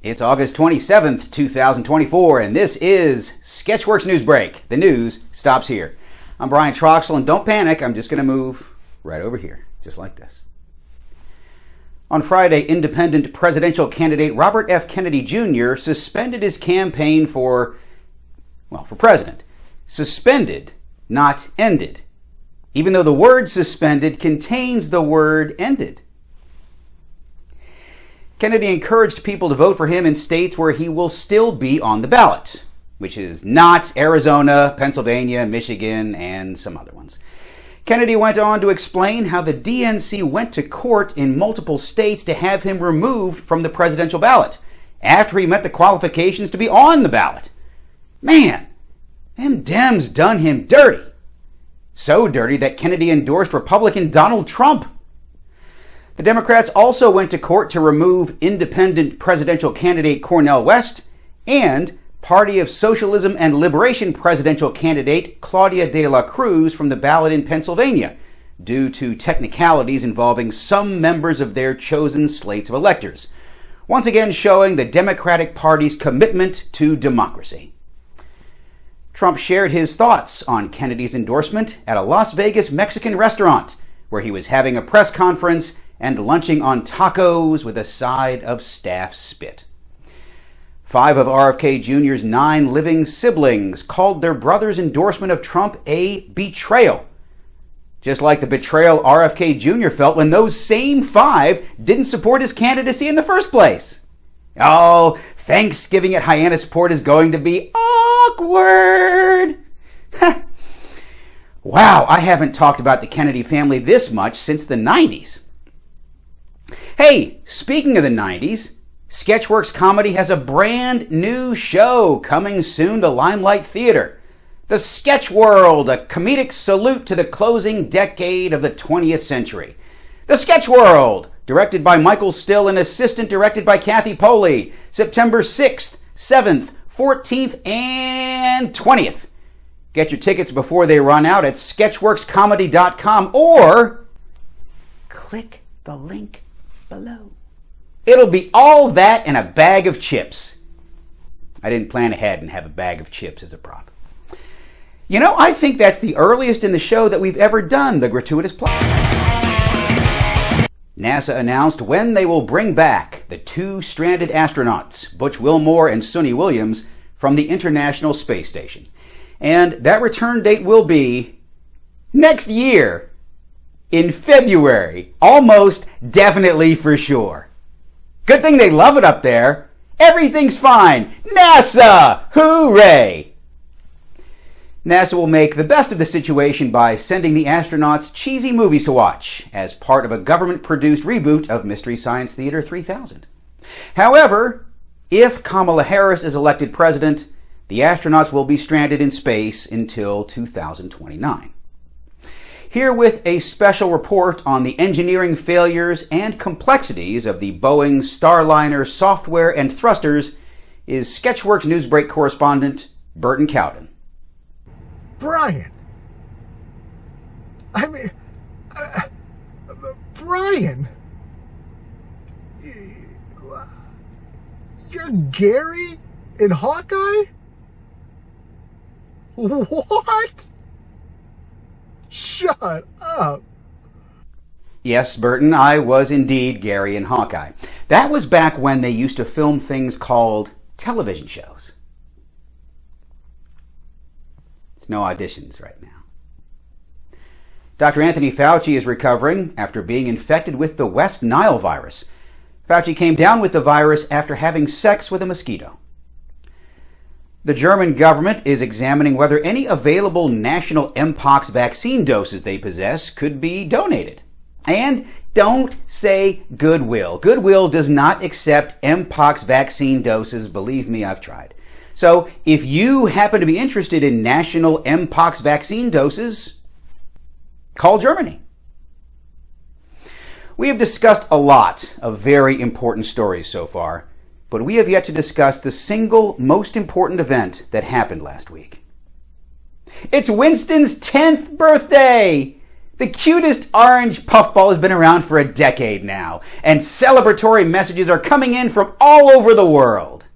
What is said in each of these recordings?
It's August 27th, 2024, and this is Sketchworks NewsBrake. The news stops here. I'm Brian Troxel, and don't panic, I'm just going to move right over here, just like this. On Friday, independent presidential candidate Robert F. Kennedy Jr. suspended his campaign for president. Suspended, not ended, even though the word suspended contains the word ended. Kennedy encouraged people to vote for him in states where he will still be on the ballot, which is not Arizona, Pennsylvania, Michigan, and some other ones. Kennedy went on to explain how the DNC went to court in multiple states to have him removed from the presidential ballot after he met the qualifications to be on the ballot. Man, them Dems done him dirty. So dirty that Kennedy endorsed Republican Donald Trump. The Democrats also went to court to remove independent presidential candidate Cornel West and Party of Socialism and Liberation presidential candidate Claudia de la Cruz from the ballot in Pennsylvania due to technicalities involving some members of their chosen slates of electors, once again showing the Democratic Party's commitment to democracy. Trump shared his thoughts on Kennedy's endorsement at a Las Vegas Mexican restaurant where he was having a press conference and lunching on tacos with a side of staff spit. 5 of RFK Jr.'s 9 living siblings called their brother's endorsement of Trump a betrayal, just like the betrayal RFK Jr. felt when those same 5 didn't support his candidacy in the first place. Oh, Thanksgiving at Hyannisport is going to be awkward. Wow, I haven't talked about the Kennedy family this much since the 90s. Hey, speaking of the 90s, Sketchworks Comedy has a brand new show coming soon to Limelight Theater. The Sketch World, a comedic salute to the closing decade of the 20th century. The Sketch World, directed by Michael Still and assistant directed by Kathy Poley, September 6th, 7th, 14th, and 20th. Get your tickets before they run out at sketchworkscomedy.com or click the link below. It'll be all that and a bag of chips. I didn't plan ahead and have a bag of chips as a prop. You know, I think that's the earliest in the show that we've ever done the gratuitous plot. NASA announced when they will bring back the 2 stranded astronauts, Butch Wilmore and Suni Williams, from the International Space Station. And that return date will be next year. In February, almost definitely for sure. Good thing they love it up there. Everything's fine. NASA! Hooray! NASA will make the best of the situation by sending the astronauts cheesy movies to watch as part of a government-produced reboot of Mystery Science Theater 3000. However, if Kamala Harris is elected president, the astronauts will be stranded in space until 2029. Here with a special report on the engineering failures and complexities of the Boeing Starliner software and thrusters is Sketchworks NewsBrake correspondent Burton Cowden. Brian! Brian! You're Gary in Hawkeye? What? Shut up. Yes, Burton, I was indeed Gary in Hawkeye. That was back when they used to film things called television shows. There's no auditions right now. Dr. Anthony Fauci is recovering after being infected with the West Nile virus. Fauci came down with the virus after having sex with a mosquito. The German government is examining whether any available national Mpox vaccine doses they possess could be donated. And don't say Goodwill. Goodwill does not accept Mpox vaccine doses. Believe me, I've tried. So if you happen to be interested in national Mpox vaccine doses, call Germany. We have discussed a lot of very important stories so far, but we have yet to discuss the single most important event that happened last week. It's Winston's 10th birthday! The cutest orange puffball has been around for a decade now, and celebratory messages are coming in from all over the world.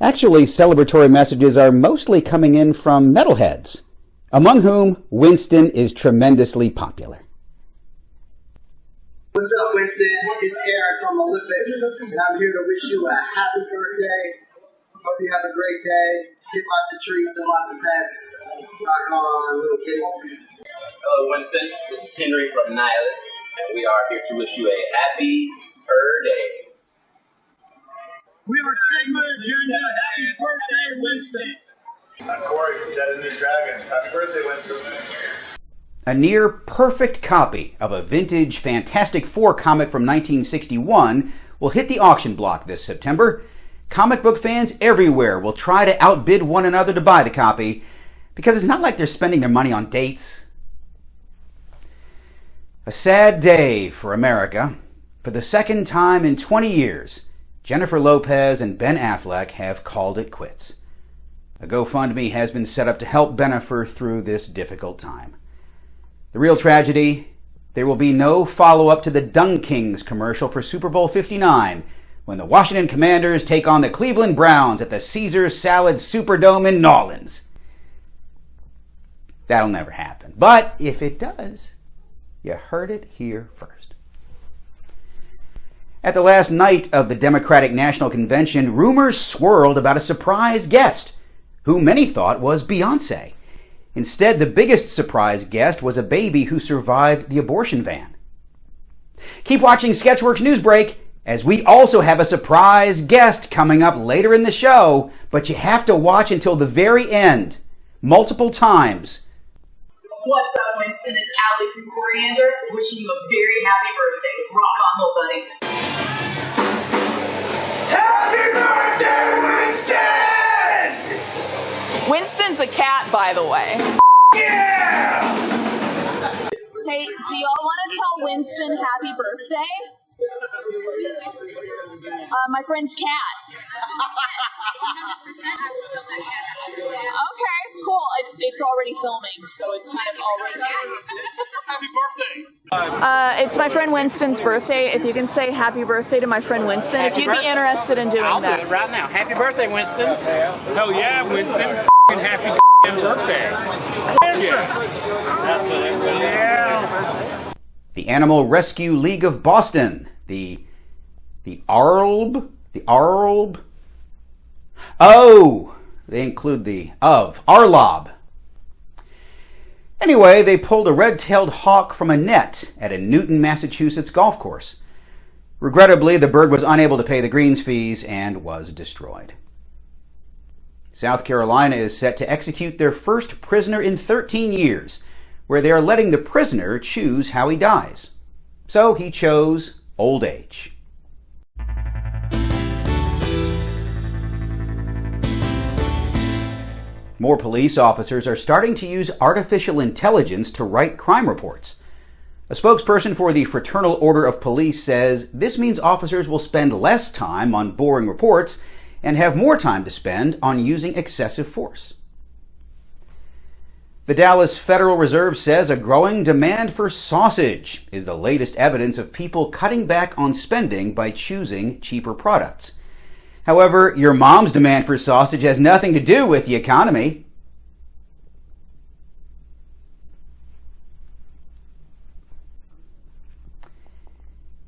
Actually, celebratory messages are mostly coming in from metalheads, among whom Winston is tremendously popular. What's up, Winston? It's Eric from Olympic, and I'm here to wish you a happy birthday. Hope you have a great day. Get lots of treats and lots of pets. Rock on, little kitty. Hello, Winston. This is Henry from Nihilus, and we are here to wish you a happy birthday. We are Stigma Agenda. Happy birthday, Winston. I'm Corey from Ted and the Dragons. Happy birthday, Winston. A near perfect copy of a vintage Fantastic Four comic from 1961 will hit the auction block this September. Comic book fans everywhere will try to outbid one another to buy the copy, because it's not like they're spending their money on dates. A sad day for America. For the second time in 20 years, Jennifer Lopez and Ben Affleck have called it quits. A GoFundMe has been set up to help Bennifer through this difficult time. The real tragedy, there will be no follow-up to the Dung Kings commercial for Super Bowl 59 when the Washington Commanders take on the Cleveland Browns at the Caesar Salad Superdome in New Orleans. That'll never happen. But if it does, you heard it here first. At the last night of the Democratic National Convention, rumors swirled about a surprise guest, who many thought was Beyoncé. Instead, the biggest surprise guest was a baby who survived the abortion van. Keep watching Sketchworks NewsBrake, as we also have a surprise guest coming up later in the show, but you have to watch until the very end, multiple times. What's up, Winston? It's Allie from Coriander, wishing you a very happy birthday. Rock on, little buddy. Happy birthday, Winston! Winston's a cat, by the way. Yeah! Hey, do y'all want to tell Winston happy birthday? My friend's cat. Okay, cool. It's already filming, so it's kind of already. Happy birthday. It's my friend Winston's birthday. If you can say happy birthday to my friend Winston, if you'd be interested in doing that. I'll do it right now. Happy birthday, Winston. Hell yeah, Winston. Happy birthday. Winston. Yeah. The Animal Rescue League of Boston, the ARLB. Oh, they include the ARLOB. Anyway, they pulled a red-tailed hawk from a net at a Newton, Massachusetts golf course. Regrettably, the bird was unable to pay the greens fees and was destroyed. South Carolina is set to execute their first prisoner in 13 years, where they are letting the prisoner choose how he dies. So he chose old age. More police officers are starting to use artificial intelligence to write crime reports. A spokesperson for the Fraternal Order of Police says this means officers will spend less time on boring reports and have more time to spend on using excessive force. The Dallas Federal Reserve says a growing demand for sausage is the latest evidence of people cutting back on spending by choosing cheaper products. However, your mom's demand for sausage has nothing to do with the economy.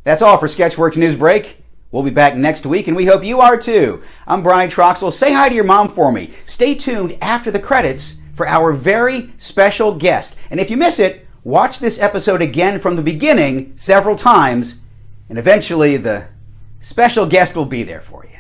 That's all for Sketchworks NewsBrake. We'll be back next week, and we hope you are too. I'm Brian Troxel. Say hi to your mom for me. Stay tuned after the credits for our very special guest. And if you miss it, watch this episode again from the beginning several times, and eventually the special guest will be there for you.